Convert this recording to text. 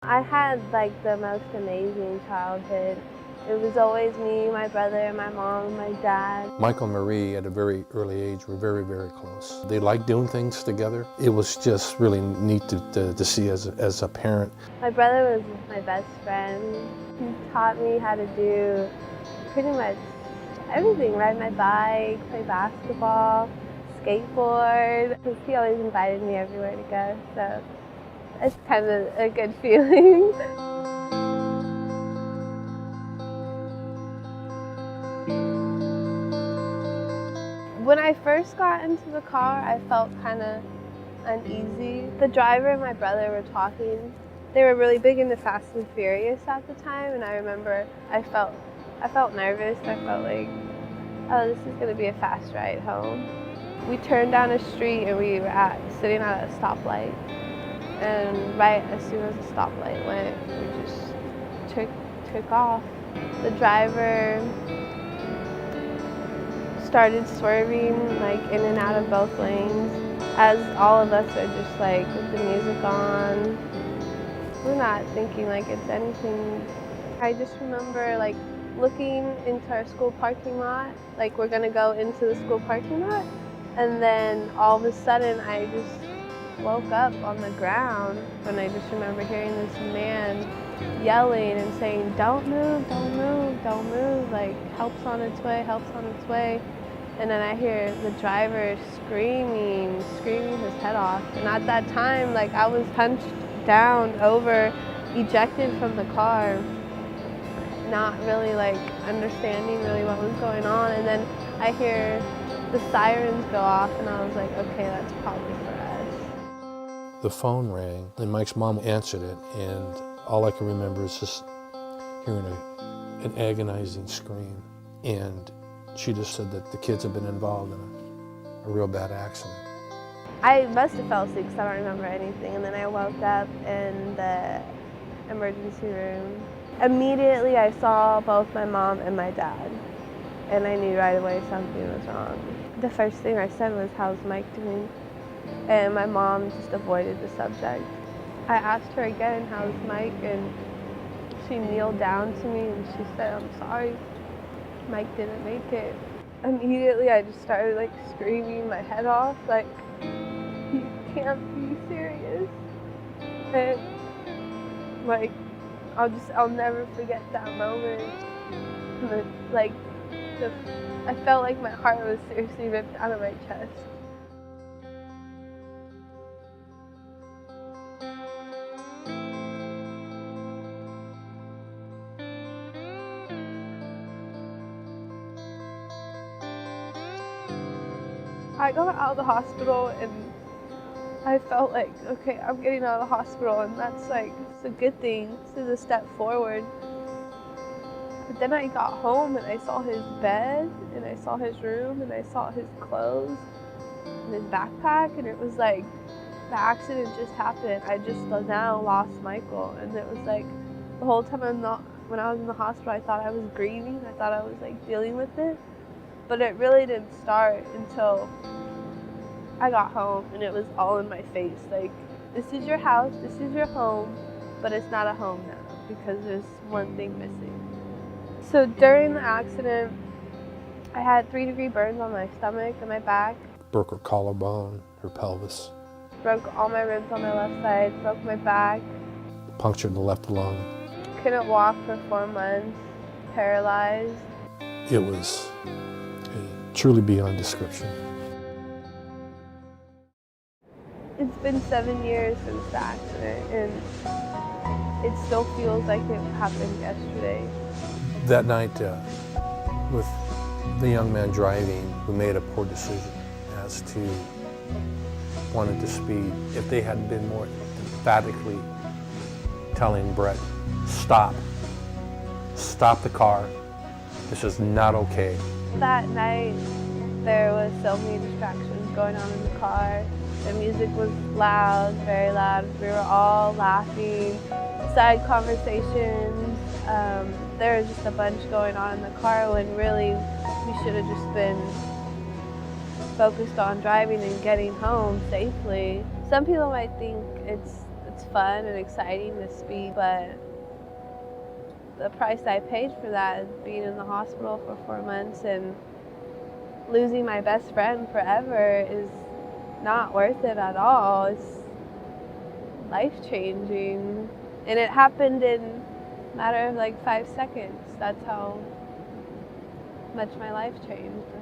I had like the most amazing childhood. It was always me, my brother, my mom, my dad. Michael and Marie at a very early age were very, very close. They liked doing things together. It was just really neat to see as a parent. My brother was my best friend. He taught me how to do pretty much everything, ride my bike, play basketball, skateboard. He always invited me everywhere to go, so it's kind of a good feeling. When I first got into the car, I felt kind of uneasy. The driver and my brother were talking. They were really big into Fast and Furious at the time, and I remember I felt nervous. I felt like, oh, this is going to be a fast ride home. We turned down a street and we were sitting at a stoplight. And right as soon as the stoplight went, we just took off. The driver started swerving like in and out of both lanes as all of us are just like with the music on. We're not thinking like it's anything. I just remember like looking into our school parking lot, like we're gonna go into the school parking lot, and then all of a sudden I just woke up on the ground, and I just remember hearing this man yelling and saying, "Don't move, don't move, don't move, like help's on its way, help's on its way." And then I hear the driver screaming his head off. And at that time, like I was hunched down over, ejected from the car, not really like understanding really what was going on. And then I hear the sirens go off, and I was like, okay, that's probably for us. The phone rang, and Mike's mom answered it, and all I can remember is just hearing an agonizing scream. And she just said that the kids have been involved in a real bad accident. I must have fell asleep because I don't remember anything. And then I woke up in the emergency room. Immediately I saw both my mom and my dad. And I knew right away something was wrong. The first thing I said was, "How's Mike doing?" And my mom just avoided the subject. I asked her again, "How's Mike?" And she kneeled down to me and she said, "I'm sorry, Mike didn't make it." Immediately I just started like screaming my head off, like, "You can't be serious." And like, I'll never forget that moment. Like, I felt like my heart was seriously ripped out of my chest. I got out of the hospital and I felt like, okay, I'm getting out of the hospital, and that's like, it's a good thing. This is a step forward. But then I got home and I saw his bed, and I saw his room, and I saw his clothes and his backpack, and it was like, the accident just happened. I just now lost Michael, and it was like, the whole time when I was in the hospital, I thought I was grieving. I thought I was like dealing with it. But it really didn't start until I got home, and it was all in my face. Like, this is your house, this is your home, but it's not a home now because there's one thing missing. So during the accident, I had 3-degree burns on my stomach and my back. Broke her collarbone, her pelvis. Broke all my ribs on my left side, broke my back. Punctured the left lung. Couldn't walk for 4 months, paralyzed. It was truly beyond description. It's been 7 years since the accident, and it still feels like it happened yesterday. That night, with the young man driving who made a poor decision as to wanting to speed, if they had been more emphatically telling Brett, stop the car, this is not okay. That night, there was so many distractions going on in the car. The music was loud, very loud. We were all laughing, side conversations. There was just a bunch going on in the car when really we should have just been focused on driving and getting home safely. Some people might think it's fun and exciting to speed, but the price I paid for that is being in the hospital for 4 months and losing my best friend forever is not worth it at all. It's life-changing. And it happened in a matter of like 5 seconds. That's how much my life changed.